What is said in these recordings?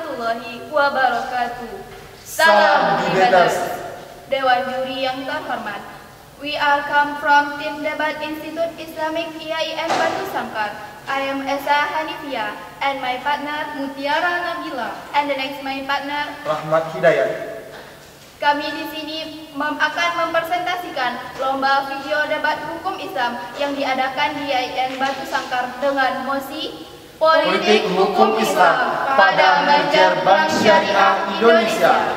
warahmatullahi wabarakatuh. Salam Debaters. Dewan Juri yang terhormat, we are come from Tim Debat Institute Islamic IAIN Batu Sangkar. I am Esa Hanifia and my partner Mutiara Nabila and the next my partner Rahmat Hidayat. Kami di sini akan mempresentasikan lomba video debat hukum Islam yang diadakan di IAIN Batu Sangkar dengan mosi Politik Hukum Islam pada Merger Bank Syariah Indonesia.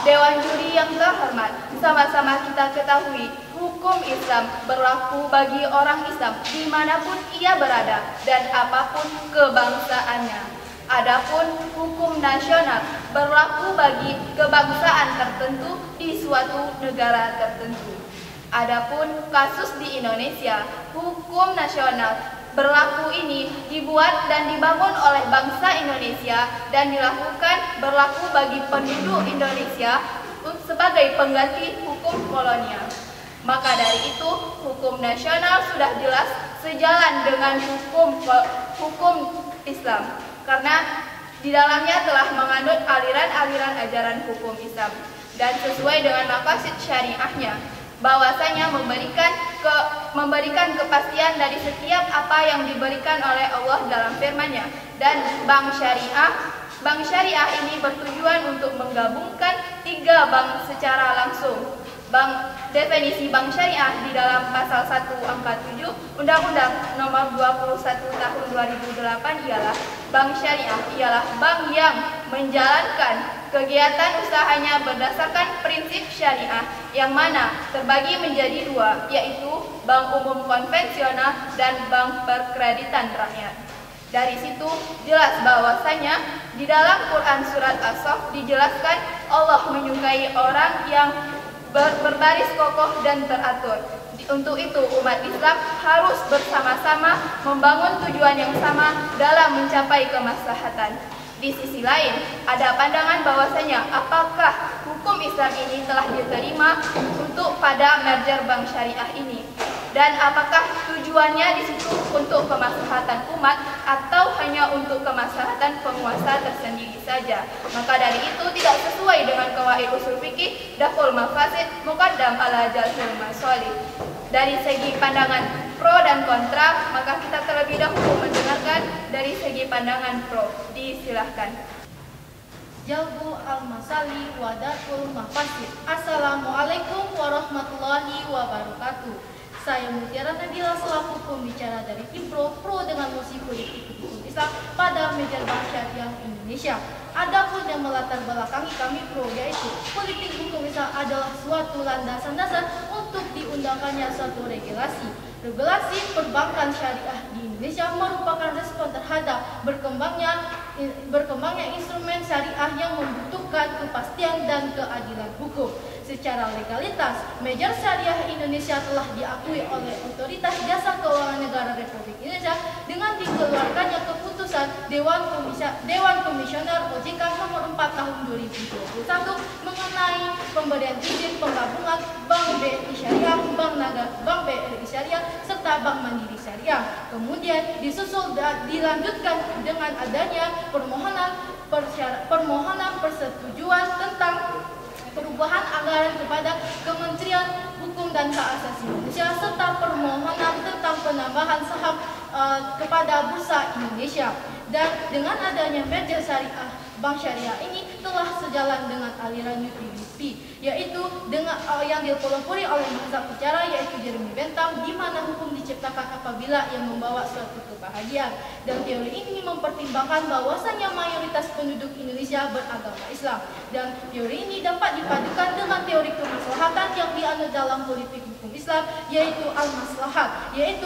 Dewan Juri yang terhormat, sama-sama kita ketahui hukum Islam berlaku bagi orang Islam dimanapun ia berada dan apapun kebangsaannya. Adapun hukum nasional berlaku bagi kebangsaan tertentu di suatu negara tertentu. Adapun kasus di Indonesia, hukum nasional berlaku ini dibuat dan dibangun oleh bangsa Indonesia dan dilakukan berlaku bagi penduduk Indonesia sebagai pengganti hukum kolonial. Maka dari itu, hukum nasional sudah jelas sejalan dengan hukum Islam karena di dalamnya telah menganut aliran-aliran ajaran hukum Islam dan sesuai dengan maqasid syariahnya, bahwasanya memberikan kepastian dari setiap apa yang diberikan oleh Allah dalam firman-Nya. Dan bank syariah ini bertujuan untuk menggabungkan 3 bank secara langsung. Definisi bank syariah di dalam pasal 1 angka 7 Undang-Undang Nomor 21 Tahun 2008 ialah bank syariah ialah bank yang menjalankan kegiatan usahanya berdasarkan prinsip syariah yang mana terbagi menjadi 2, yaitu bank umum konvensional dan bank perkreditan rakyat. Dari situ jelas bahwasanya di dalam Quran surat As-Saff dijelaskan Allah menyukai orang yang berbaris kokoh dan teratur. Untuk itu umat Islam harus bersama-sama membangun tujuan yang sama dalam mencapai kemaslahatan. Di sisi lain, ada pandangan bahwasanya apakah hukum Islam ini telah diterima untuk pada merger bank syariah ini, dan apakah tujuannya di situ untuk kemaslahatan umat atau hanya untuk kemaslahatan penguasa tersendiri saja. Maka dari itu tidak sesuai dengan qawaid usul fikih daful mafasid muqaddam ala jalhil masalih. Dari segi pandangan pro dan kontra, maka kita terlebih dahulu mendengarkan dari segi pandangan pro. Disilahkan. Jalbu al-masali wa daful mafasid. Assalamualaikum warahmatullahi wabarakatuh. Saya Mutiara Nabila selaku pembicara dari tim pro dengan mosi politik hukum Islam pada Merger Bank Syariah Indonesia. Adapun yang melatar belakangi kami pro yaitu politik hukum Islam adalah suatu landasan dasar untuk diundangkannya suatu regulasi. Regulasi perbankan syariah di Indonesia merupakan respon terhadap berkembangnya instrumen syariah yang membutuhkan kepastian dan keadilan hukum. Secara legalitas, merger syariah Indonesia telah diakui oleh Otoritas Jasa Keuangan Negara Republik Indonesia dengan dikeluarkannya keputusan Dewan Komisioner OJK Nomor 4 Tahun 2021 mengenai pemberian izin penggabungan Bank BRI Syariah, Bank BRI Syariah, serta Bank Mandiri Syariah. Kemudian dilanjutkan dengan adanya permohonan persetujuan tentang perubahan anggaran kepada Kementerian Hukum dan Hak Asasi Manusia serta permohonan tentang penambahan saham kepada Bursa Indonesia. Dan dengan adanya merger syariah bank syariah ini telah sejalan dengan aliran UPDP, yaitu dengan yang dipelopori oleh mazhab bicara yaitu Jeremy Bentham, di mana hukum diciptakan apabila yang membawa suatu kebahagiaan. Dan teori ini mempertimbangkan bahwasanya mayoritas penduduk Indonesia beragama Islam, dan teori ini dapat dipadukan dengan teori kemaslahatan yang dianut dalam politik hukum Islam, yaitu al-maslahat, yaitu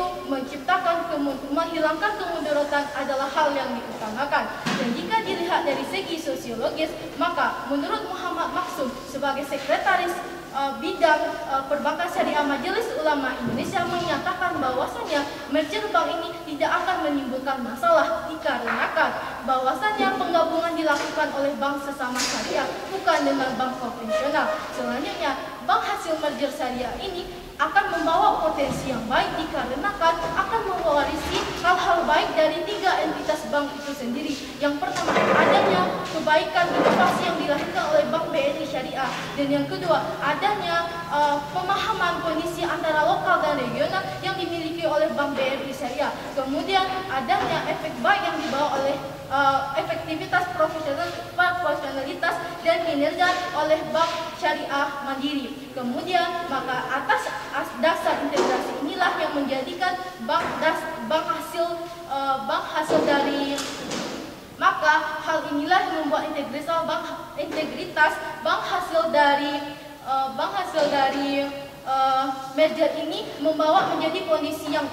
menghilangkan kemudaratan adalah hal yang diutamakan. Dan jika dilihat dari segi sosiologis, maka menurut Muhammad Maksum sebagai sekretaris bidang perbankan syariah Majelis Ulama Indonesia menyatakan bahwasanya merger bank ini tidak akan menimbulkan masalah dikarenakan bahwasanya penggabungan dilakukan oleh bank sesama syariah bukan dengan bank konvensional. Selanjutnya, bank hasil merger syariah ini akan membawa potensi yang baik dikarenakan akan mewarisi hal-hal baik dari 3 entitas bank itu sendiri. Yang pertama ada kebaikan inovasi yang dilahirkan oleh Bank BRI Syariah. Dan yang kedua, adanya pemahaman kondisi antara lokal dan regional yang dimiliki oleh Bank BRI Syariah. Kemudian adanya efek baik yang dibawa oleh efektivitas profesionalitas dan kinerja oleh Bank Syariah Mandiri. Kemudian maka atas dasar integrasi inilah yang menjadikan bank hasil dari maka hal inilah yang membuat integritas bank hasil dari merger ini membawa menjadi kondisi yang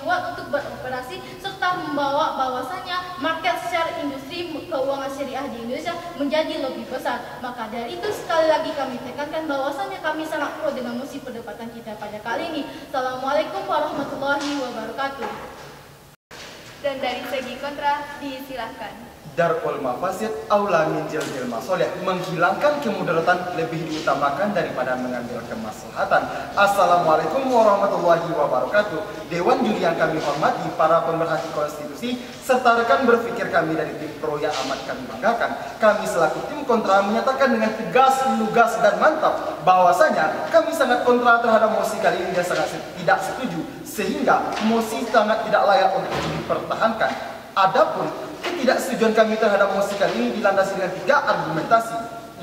kuat untuk beroperasi serta membawa bahwasanya market share industri keuangan syariah di Indonesia menjadi lebih besar. Maka dari itu sekali lagi kami tekankan bahwasanya kami sangat pro dengan mosi perdebatan kita pada kali ini. Assalamualaikum warahmatullahi wabarakatuh. Dan dari segi kontra disilahkan. Darul mafasid aula min jalbil masolih. Menghilangkan kemudaratan lebih diutamakan daripada mengambil kemaslahatan. Assalamualaikum warahmatullahi wabarakatuh. Dewan juri yang kami hormati, para pemerhati konstitusi, serta rekan berpikir kami dari tim pro yang amat kami banggakan. Kami selaku tim kontra menyatakan dengan tegas, lugas, dan mantap bahwasanya kami sangat kontra terhadap mosi kali ini dan sangat tidak setuju, sehingga mosi sangat tidak layak untuk dipertahankan. Adapun ketidaksetujuan kami terhadap mosi kali ini dilandasi dengan 3 argumentasi.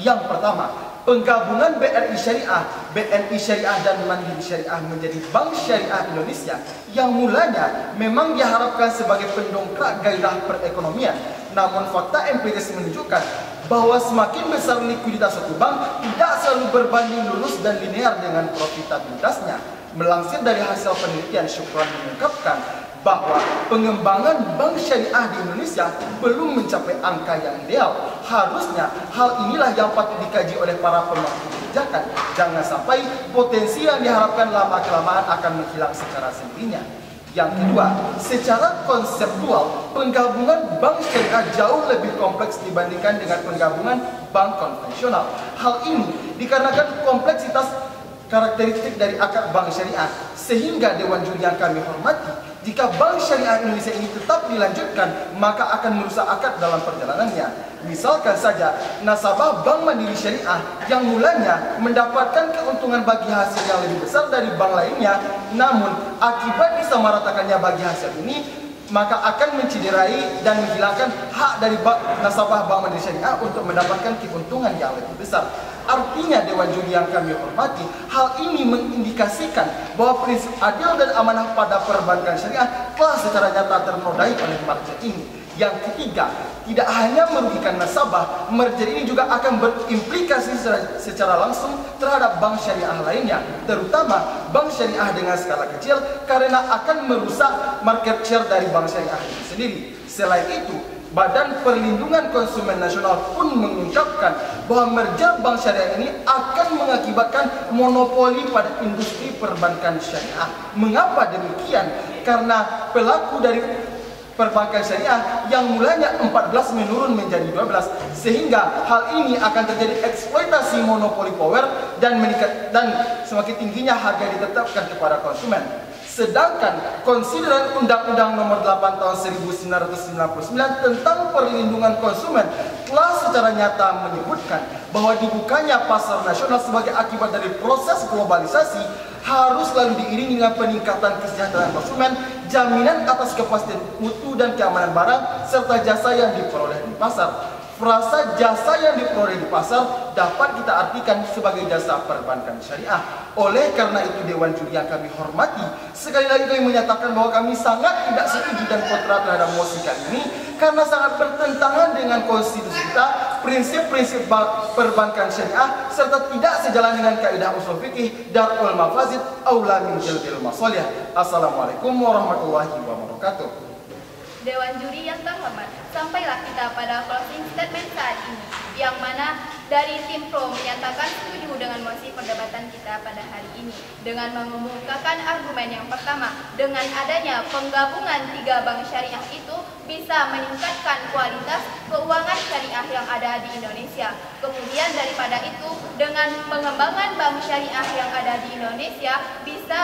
Yang pertama, penggabungan BRI Syariah, BNI Syariah dan Mandiri Syariah menjadi Bank Syariah Indonesia yang mulanya memang diharapkan sebagai pendongkrak gairah perekonomian. Namun fakta empiris menunjukkan bahwa semakin besar likuiditas suatu bank tidak selalu berbanding lurus dan linear dengan profitabilitasnya. Melansir dari hasil penelitian, Syukron mengungkapkan bahwa pengembangan bank syariah di Indonesia belum mencapai angka yang ideal. Harusnya hal inilah yang patut dikaji oleh para pemangku kebijakan. Jangan sampai potensi yang diharapkan lama-kelamaan akan menghilang secara sendirinya. Yang kedua, secara konseptual, penggabungan bank syariah jauh lebih kompleks dibandingkan dengan penggabungan bank konvensional. Hal ini dikarenakan kompleksitas karakteristik dari akar bank syariah, sehingga Dewan Juri yang kami hormati, jika Bank Syariah Indonesia ini tetap dilanjutkan, maka akan merusak akad dalam perjalanannya. Misalkan saja, nasabah Bank Mandiri Syariah yang mulanya mendapatkan keuntungan bagi hasil yang lebih besar dari bank lainnya, namun akibat disamaratakannya bagi hasil ini, maka akan mencederai dan menghilangkan hak dari nasabah Bank Mandiri Syariah untuk mendapatkan keuntungan yang lebih besar. Artinya Dewan Juri yang kami hormati, hal ini mengindikasikan bahwa prinsip adil dan amanah pada perbankan syariah telah secara nyata ternodai oleh merger ini. Yang ketiga, tidak hanya merugikan nasabah, merger ini juga akan berimplikasi secara langsung terhadap bank syariah lainnya, terutama bank syariah dengan skala kecil, karena akan merusak market share dari bank syariah itu sendiri. Selain itu, Badan Perlindungan Konsumen Nasional pun mengungkapkan bahwa merger bank syariah ini akan mengakibatkan monopoli pada industri perbankan syariah. Mengapa demikian? Karena pelaku dari perbankan syariah yang mulanya 14 menurun menjadi 12, sehingga hal ini akan terjadi eksploitasi monopoli power dan meningkat dan semakin tingginya harga ditetapkan kepada konsumen. Sedangkan konsideran Undang-Undang Nomor 8 Tahun 1999 tentang perlindungan konsumen telah secara nyata menyebutkan bahwa dibukanya pasar nasional sebagai akibat dari proses globalisasi harus selalu diiringi dengan peningkatan kesejahteraan konsumen, jaminan atas kepastian mutu dan keamanan barang, serta jasa yang diperoleh di pasar. Frasa jasa yang diperoleh di pasar dapat kita artikan sebagai jasa perbankan syariah. Oleh karena itu Dewan Juri yang kami hormati, sekali lagi kami menyatakan bahwa kami sangat tidak setuju dan kontra terhadap mosi kali ini karena sangat bertentangan dengan konstitusi kita, prinsip-prinsip perbankan syariah, serta tidak sejalan dengan kaidah usul fikih darul mafasid aula min jalbil masolih. Assalamualaikum warahmatullahi wabarakatuh. Dewan Juri yang terhormat, sampailah kita pada closing statement saat ini, yang mana dari tim pro menyatakan setuju dengan mosi perdebatan kita pada hari ini dengan mengemukakan argumen yang pertama, dengan adanya penggabungan 3 bank syariah itu bisa meningkatkan kualitas keuangan syariah yang ada di Indonesia. Kemudian daripada itu, dengan pengembangan bank syariah yang ada di Indonesia bisa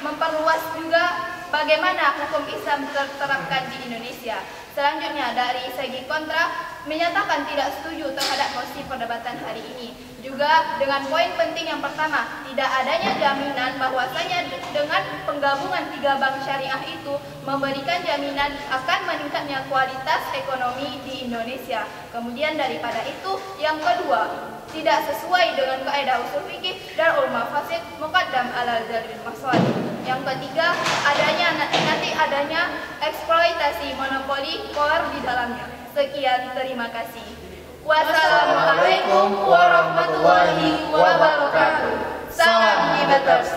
memperluas juga bagaimana hukum Islam terterapkan di Indonesia. Selanjutnya, dari segi kontra, menyatakan tidak setuju terhadap mosi perdebatan hari ini. Juga dengan poin penting yang pertama, tidak adanya jaminan bahwasanya dengan penggabungan 3 bank syariah itu memberikan jaminan akan meningkatnya kualitas ekonomi di Indonesia. Kemudian daripada itu, yang kedua, tidak sesuai dengan kaidah usul fikih dan mafasid muqaddam alal jalbil masalih. Yang ketiga, nanti adanya eksploitasi monopoli power di dalamnya. Sekian, terima kasih. Wassalamualaikum warahmatullahi wabarakatuh. Salam Gibaters.